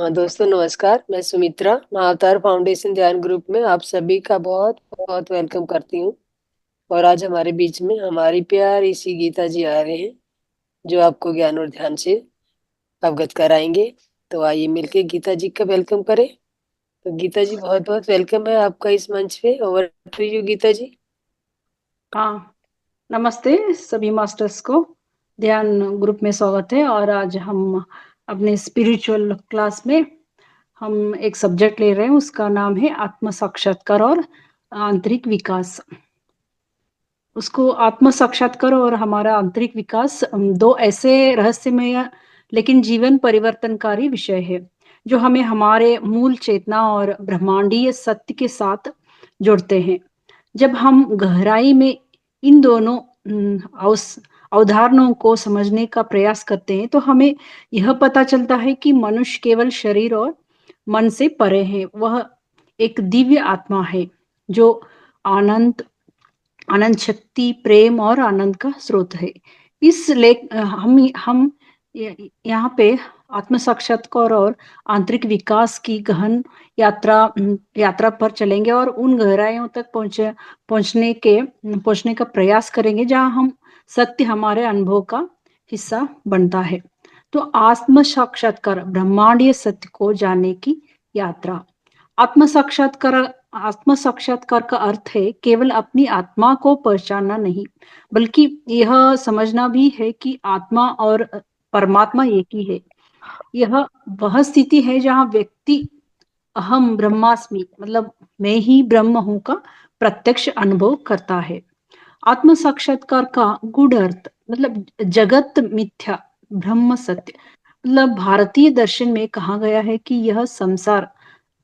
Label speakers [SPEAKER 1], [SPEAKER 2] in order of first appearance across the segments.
[SPEAKER 1] हाँ दोस्तों, नमस्कार। मैं सुमित्रा महाअवतार फाउंडेशन ध्यान ग्रुप में आप सभी का बहुत बहुत वेलकम करती हूँ। और आज हमारे बीच में हमारी प्यारी सी गीता जी आ रहे हैं, जो आपको ज्ञान और ध्यान से अवगत कराएंगे। तो आइए मिलके गीता जी का वेलकम करें। तो गीता जी, बहुत बहुत वेलकम है आपका इस मंच पे। ओवर टू यू गीता जी।
[SPEAKER 2] हाँ, नमस्ते सभी मास्टर्स को। ध्यान ग्रुप में स्वागत है। और आज हम अपने स्पिरिचुअल क्लास में हम एक सब्जेक्ट ले रहे हैं, उसका नाम है आत्म साक्षात्कार और आंतरिक विकास। उसको आत्म साक्षात्कार और हमारा आंतरिक विकास दो ऐसे रहस्यमय लेकिन जीवन परिवर्तनकारी विषय है जो हमें हमारे मूल चेतना और ब्रह्मांडीय सत्य के साथ जोड़ते हैं। जब हम गहराई में इन दोनों अवधारणाओं को समझने का प्रयास करते हैं तो हमें यह पता चलता है कि मनुष्य केवल शरीर और मन से परे है। वह एक दिव्य आत्मा है जो आनंद आनंद शक्ति प्रेम और आनंद का स्रोत है। इस लेख हम यहाँ पे आत्म साक्षात्कार और आंतरिक विकास की गहन यात्रा पर चलेंगे और उन गहराइयों तक पहुंचने का प्रयास करेंगे जहां हम सत्य हमारे अनुभव का हिस्सा बनता है। तो आत्म साक्षात्कार ब्रह्मांडीय सत्य को जानने की यात्रा। आत्म साक्षात्कार आत्म साक्षात्कार का अर्थ है केवल अपनी आत्मा को पहचानना नहीं, बल्कि यह समझना भी है कि आत्मा और परमात्मा एक ही है। यह वह स्थिति है जहाँ व्यक्ति अहम ब्रह्मास्मि मतलब मैं ही ब्रह्म हूं का प्रत्यक्ष अनुभव करता है। आत्म साक्षात्कार का गूढ़ अर्थ मतलब जगत मिथ्या ब्रह्म सत्य। मतलब भारतीय दर्शन में कहा गया है कि यह संसार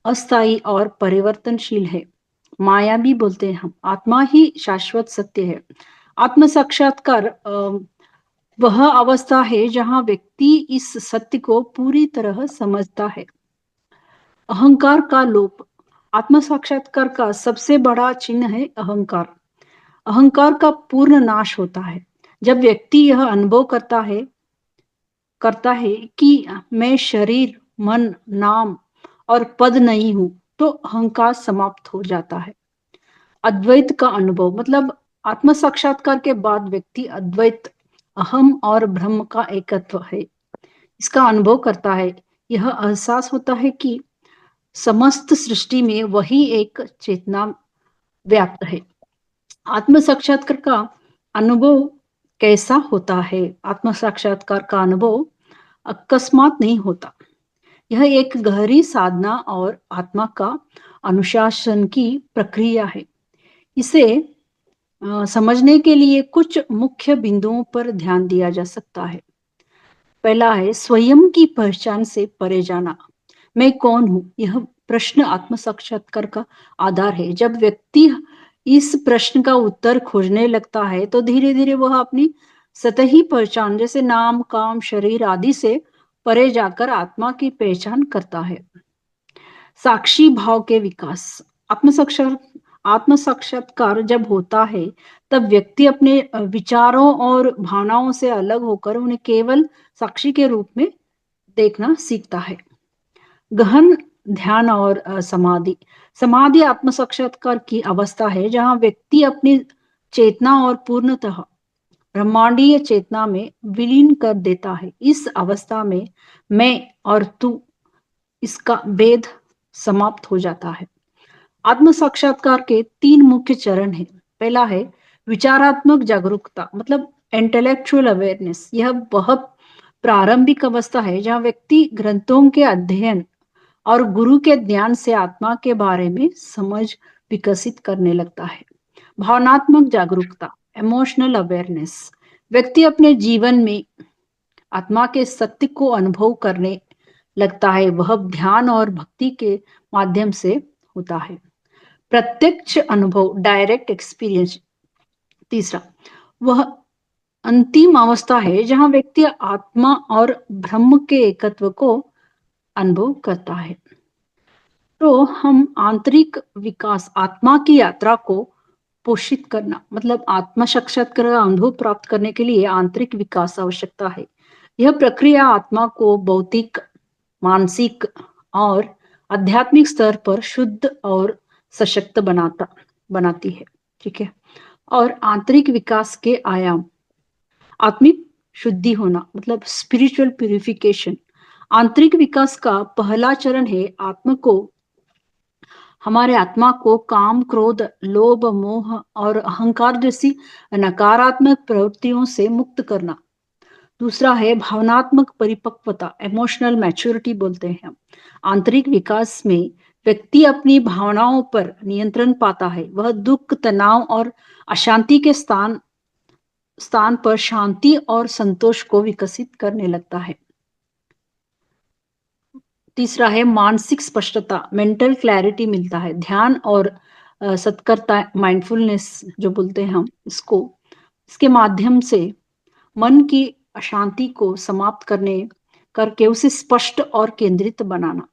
[SPEAKER 2] अस्थाई और परिवर्तनशील है। माया भी बोलते हैं हम, आत्मा ही शाश्वत सत्य है। आत्म साक्षात्कार वह अवस्था है जहां व्यक्ति इस सत्य को पूरी तरह समझता है। अहंकार का लोप। आत्म साक्षात्कार का सबसे बड़ा चिन्ह है अहंकार। अहंकार का पूर्ण नाश होता है जब व्यक्ति यह अनुभव करता है कि मैं शरीर मन नाम और पद नहीं हूं, तो अहंकार समाप्त हो जाता है। अद्वैत का अनुभव मतलब आत्म साक्षात्कार के बाद व्यक्ति अद्वैत अहम और ब्रह्म का एकत्व है इसका अनुभव करता है। यह एहसास होता है कि समस्त सृष्टि में वही एक चेतना व्याप्त है। आत्म साक्षात्कार का अनुभव कैसा होता है? आत्म साक्षात्कार का अनुभव अकस्मात नहीं होता। यह एक गहरी साधना और आत्मा का अनुशासन की प्रक्रिया है। इसे समझने के लिए कुछ मुख्य बिंदुओं पर ध्यान दिया जा सकता है। पहला है स्वयं की पहचान से परे जाना। मैं कौन हूं? यह प्रश्न आत्म साक्षात्कार का आधार है। जब व्यक्ति इस प्रश्न का उत्तर खोजने लगता है तो धीरे धीरे वह अपनी सतही पहचान जैसे नाम काम शरीर आदि से परे जाकर आत्मा की पहचान करता है। साक्षी भाव के विकास। आत्म साक्षात्कार जब होता है तब व्यक्ति अपने विचारों और भावनाओं से अलग होकर उन्हें केवल साक्षी के रूप में देखना सीखता है। गहन ध्यान और समाधि। समाधि आत्म साक्षात्कार की अवस्था है जहां व्यक्ति अपनी चेतना और पूर्णतः ब्रह्मांडीय चेतना में विलीन कर देता है। इस अवस्था में मैं और तू इसका भेद समाप्त हो जाता है। आत्म साक्षात्कार के तीन मुख्य चरण हैं। पहला है विचारात्मक जागरूकता मतलब इंटेलेक्चुअल अवेयरनेस। यह वह प्रारंभिक अवस्था है जहां व्यक्ति ग्रंथों के अध्ययन और गुरु के ज्ञान से आत्मा के बारे में समझ विकसित करने लगता है। भावनात्मक जागरूकता इमोशनल अवेयरनेस। व्यक्ति अपने जीवन में आत्मा के सत्य को अनुभव करने लगता है। वह ध्यान और भक्ति के माध्यम से होता है। प्रत्यक्ष अनुभव डायरेक्ट एक्सपीरियंस। तीसरा वह अंतिम अवस्था है जहां व्यक्ति आत्मा और ब्रह्म के एकत्व को अनुभव करता है। तो हम आंतरिक विकास आत्मा की यात्रा को पोषित करना मतलब आत्म साक्षात्कार का अनुभव प्राप्त करने के लिए आंतरिक विकास आवश्यकता है। यह प्रक्रिया आत्मा को भौतिक मानसिक और आध्यात्मिक स्तर पर शुद्ध और सशक्त बनाती है। ठीक है। और आंतरिक विकास के आयाम, आत्मिक शुद्धि होना मतलब स्पिरिचुअल प्यूरिफिकेशन। आंतरिक विकास का पहला चरण है हमारे आत्मा को काम, क्रोध, लोभ, मोह और अहंकार जैसी नकारात्मक प्रवृत्तियों से मुक्त करना। दूसरा है भावनात्मक परिपक्वता, इमोशनल मैच्योरिटी बोलते हैं हम। आंतरिक विकास में व्यक्ति अपनी भावनाओं पर नियंत्रण पाता है। वह दुख, तनाव और अशांति के स्थान स्थान पर शांति और संतोष को विकसित करने लगता है। तीसरा है मानसिक स्पष्टता, मेंटल क्लैरिटी मिलता है। ध्यान और सतर्कता, माइंडफुलनेस जो बोलते हैं हम इसके माध्यम से मन की अशांति को समाप्त करके उसे स्पष्ट और केंद्रित बनाना।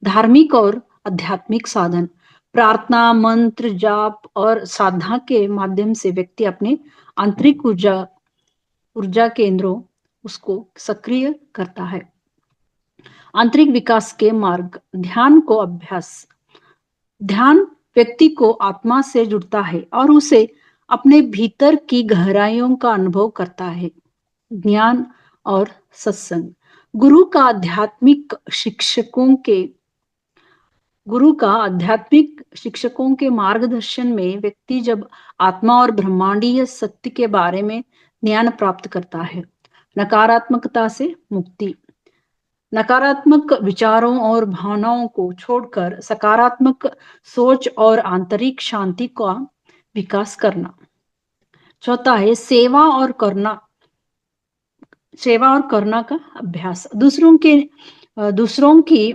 [SPEAKER 2] धार्मिक और आध्यात्मिक साधन, प्रार्थना, मंत्र, जाप और साधना के माध्यम से व्यक्ति अपने आंतरिक ऊर्जा केंद्रों उसको सक्रिय करता है। आंतरिक विकास के मार्ग, ध्यान को अभ्यास। ध्यान व्यक्ति को आत्मा से जुड़ता है और उसे अपने भीतर की गहराइयों का अनुभव करता है। ज्ञान और सत्संग, गुरु का आध्यात्मिक शिक्षकों के मार्गदर्शन में व्यक्ति जब आत्मा और ब्रह्मांडीय सत्य के बारे में ज्ञान प्राप्त करता है। नकारात्मकता से मुक्ति, नकारात्मक विचारों और भावनाओं को छोड़कर सकारात्मक सोच और आंतरिक शांति का विकास करना। चौथा है सेवा और करुणा का अभ्यास। दूसरों की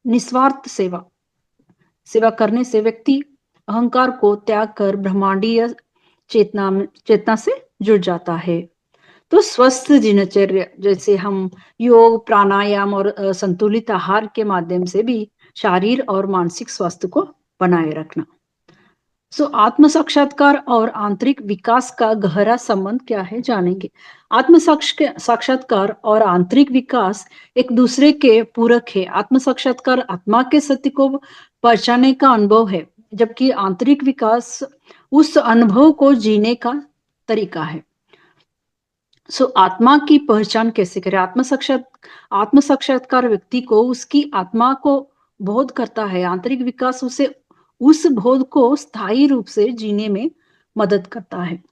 [SPEAKER 2] निस्वार्थ सेवा करने से व्यक्ति अहंकार को त्याग कर ब्रह्मांडीय चेतना से जुड़ जाता है। तो स्वस्थ दिनचर्या, जैसे हम योग, प्राणायाम और संतुलित आहार के माध्यम से भी शारीर और मानसिक स्वास्थ्य को बनाए रखना। आत्म साक्षात्कार और आंतरिक विकास का गहरा संबंध क्या है, जानेंगे। आत्म साक्षात्कार और आंतरिक विकास एक दूसरे के पूरक है। आत्म साक्षात्कार आत्मा के सत्य को पहचानने का अनुभव है, जबकि आंतरिक विकास उस अनुभव को जीने का तरीका है। आत्मा की पहचान कैसे करें? आत्म साक्षात्कार व्यक्ति को उसकी आत्मा को बोध करता है। आंतरिक विकास उसे उस बोध को स्थायी रूप से जीने में मदद करता है।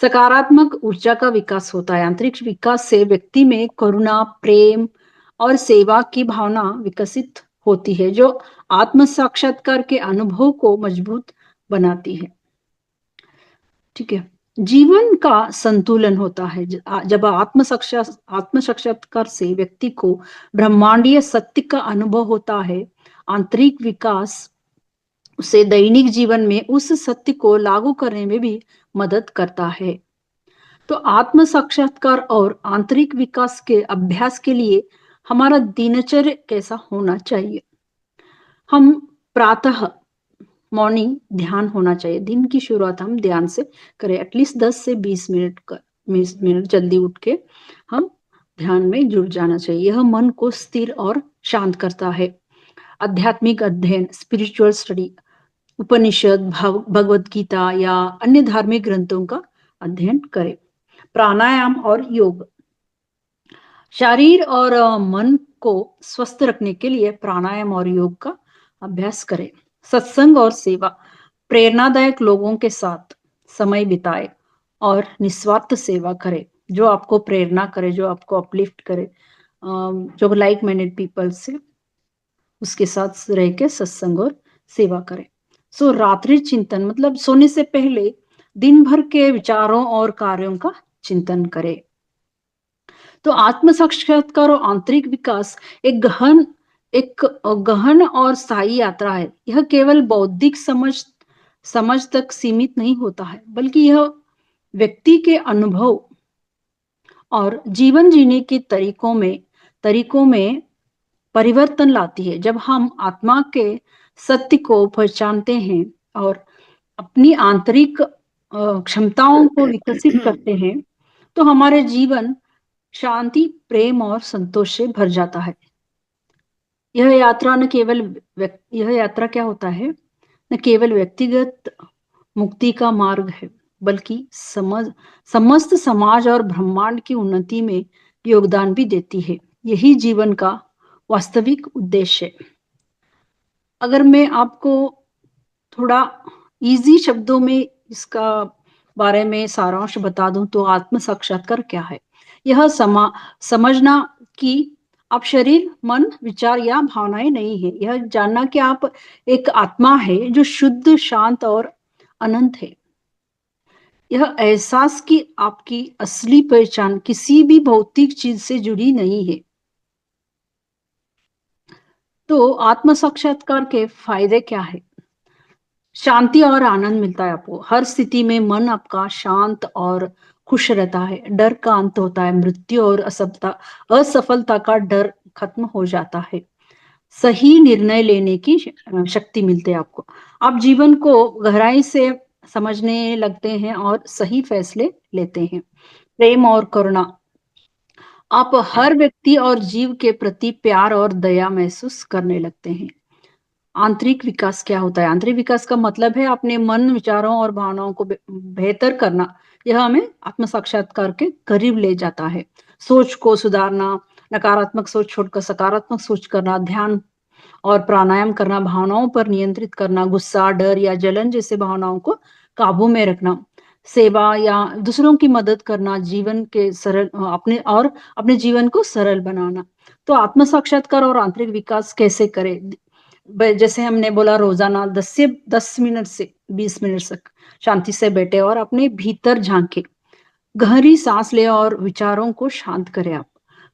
[SPEAKER 2] सकारात्मक ऊर्जा का विकास होता है। आंतरिक विकास से व्यक्ति में करुणा, प्रेम और सेवा की भावना विकसित होती है, जो आत्म साक्षात्कार के अनुभव को मजबूत बनाती है। ठीक है। जीवन का संतुलन होता है जब आत्म साक्षात्कार से व्यक्ति को ब्रह्मांडीय सत्य का अनुभव होता है। आंतरिक विकास उसे दैनिक जीवन में उस सत्य को लागू करने में भी मदद करता है। तो आत्म साक्षात्कार और आंतरिक विकास के अभ्यास के लिए हमारा दिनचर्या कैसा होना चाहिए? हम प्रातः मॉर्निंग ध्यान होना चाहिए। दिन की शुरुआत हम ध्यान से करें। एटलीस्ट 10 से 20 मिनट जल्दी उठ के हम ध्यान में जुड़ जाना चाहिए। यह मन को स्थिर और शांत करता है। आध्यात्मिक अध्ययन, स्पिरिचुअल स्टडी, उपनिषद, भगवत गीता या अन्य धार्मिक ग्रंथों का अध्ययन करें। प्राणायाम और योग, शरीर और मन को स्वस्थ रखने के लिए प्राणायाम और योग का अभ्यास करें। सत्संग और सेवा, प्रेरणादायक लोगों के साथ समय बिताए और निस्वार्थ सेवा करे, जो आपको प्रेरणा करे, जो आपको अपलिफ्ट करे, जो लाइक माइंडेड पीपल से उसके साथ रह के सत्संग और सेवा करें। रात्रि चिंतन मतलब सोने से पहले दिन भर के विचारों और कार्यों का चिंतन करें। तो आत्म साक्षात्कार और आंतरिक विकास एक गहन और स्थायी यात्रा है। यह केवल बौद्धिक समझ तक सीमित नहीं होता है, बल्कि यह व्यक्ति के अनुभव और जीवन जीने के तरीकों में परिवर्तन लाती है। जब हम आत्मा के सत्य को पहचानते हैं और अपनी आंतरिक क्षमताओं को विकसित करते हैं, तो हमारे जीवन शांति, प्रेम और संतोष से भर जाता है। यह यात्रा क्या होता है, न केवल व्यक्तिगत मुक्ति का मार्ग है, बल्कि समस्त समाज और ब्रह्मांड की उन्नति में योगदान भी देती है। यही जीवन का वास्तविक उद्देश्य है। अगर मैं आपको थोड़ा इजी शब्दों में इसका बारे में सारांश बता दूं तो आत्म साक्षात्कार क्या है। यह समझना कि आप शरीर, मन, विचार या भावनाएं नहीं है। यह जानना कि आप एक आत्मा है जो शुद्ध, शांत और अनंत है। यह एहसास कि आपकी असली पहचान किसी भी भौतिक चीज से जुड़ी नहीं है। तो आत्म साक्षात्कार के फायदे क्या है? शांति और आनंद मिलता है आपको। हर स्थिति में मन आपका शांत और खुश रहता है। डर का अंत होता है। मृत्यु और असफलता का डर खत्म हो जाता है। सही निर्णय लेने की शक्ति मिलती है आपको। आप जीवन को गहराई से समझने लगते हैं और सही फैसले लेते हैं। प्रेम और करुणा, आप हर व्यक्ति और जीव के प्रति प्यार और दया महसूस करने लगते हैं। आंतरिक विकास क्या होता है? आंतरिक विकास का मतलब है अपने मन, विचारों और भावनाओं को बेहतर करना। यह हमें आत्म साक्षात्कार के करीब ले जाता है। सोच को सुधारना, नकारात्मक सोच छोड़कर सकारात्मक सोच करना, ध्यान और प्राणायाम करना, भावनाओं पर नियंत्रित करना, गुस्सा, डर या जलन जैसे भावनाओं को काबू में रखना, सेवा या दूसरों की मदद करना, जीवन के सरल अपने जीवन को सरल बनाना। तो आत्म साक्षात्कार और आंतरिक विकास कैसे करें? जैसे हमने बोला, रोजाना 10 मिनट से 20 मिनट तक शांति से बैठे और अपने भीतर झांके, गहरी सांस ले और विचारों को शांत करें। आप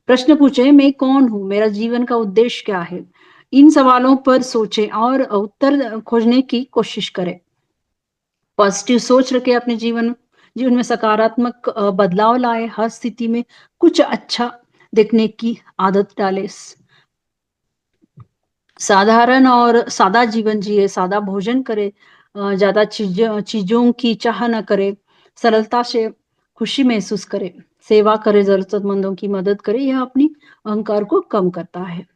[SPEAKER 2] प्रश्न पूछे, मैं कौन हूँ, मेरा जीवन का उद्देश्य क्या है? इन सवालों पर सोचें और उत्तर खोजने की कोशिश करें। पॉजिटिव सोच रखें। अपने जीवन जीवन में सकारात्मक बदलाव लाए। हर स्थिति में कुछ अच्छा देखने की आदत डालें। साधारण और सादा जीवन जिए, सादा भोजन करे, ज्यादा चीजों की चाह न करे, सरलता से खुशी महसूस करे, सेवा करे, जरूरतमंदों की मदद करे। यह अपनी अहंकार को कम करता है।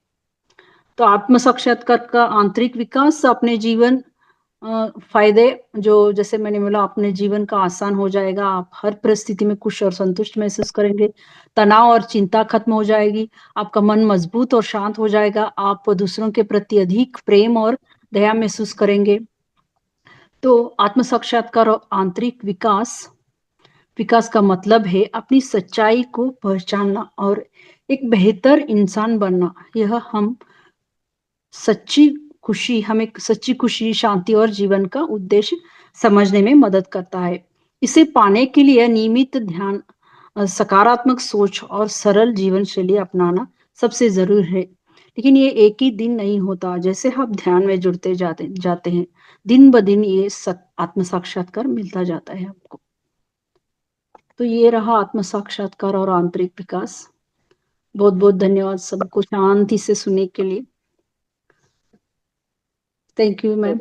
[SPEAKER 2] तो आत्म साक्षात्कार का आंतरिक विकास, अपने जीवन फायदे, जो जैसे मैंने बोला, अपने जीवन का आसान हो जाएगा। आप हर परिस्थिति में खुश और संतुष्ट महसूस करेंगे। तनाव और चिंता खत्म हो जाएगी। आपका मन मजबूत और शांत हो जाएगा। आप दूसरों के प्रति अधिक प्रेम और दया महसूस करेंगे। तो आत्म साक्षात्कार और आंतरिक विकास विकास का मतलब है अपनी सच्चाई को पहचानना और एक बेहतर इंसान बनना। यह हमें सच्ची खुशी, शांति और जीवन का उद्देश्य समझने में मदद करता है। इसे पाने के लिए नियमित ध्यान, सकारात्मक सोच और सरल जीवन शैली अपनाना सबसे जरूरी है। लेकिन ये एक ही दिन नहीं होता। जैसे आप ध्यान में जुड़ते जाते हैं, दिन ब दिन ये आत्म साक्षात्कार मिलता जाता है आपको। तो ये रहा आत्म साक्षात्कार और आंतरिक विकास। बहुत बहुत धन्यवाद सबको शांति से सुनने के लिए। Thank you ma'am.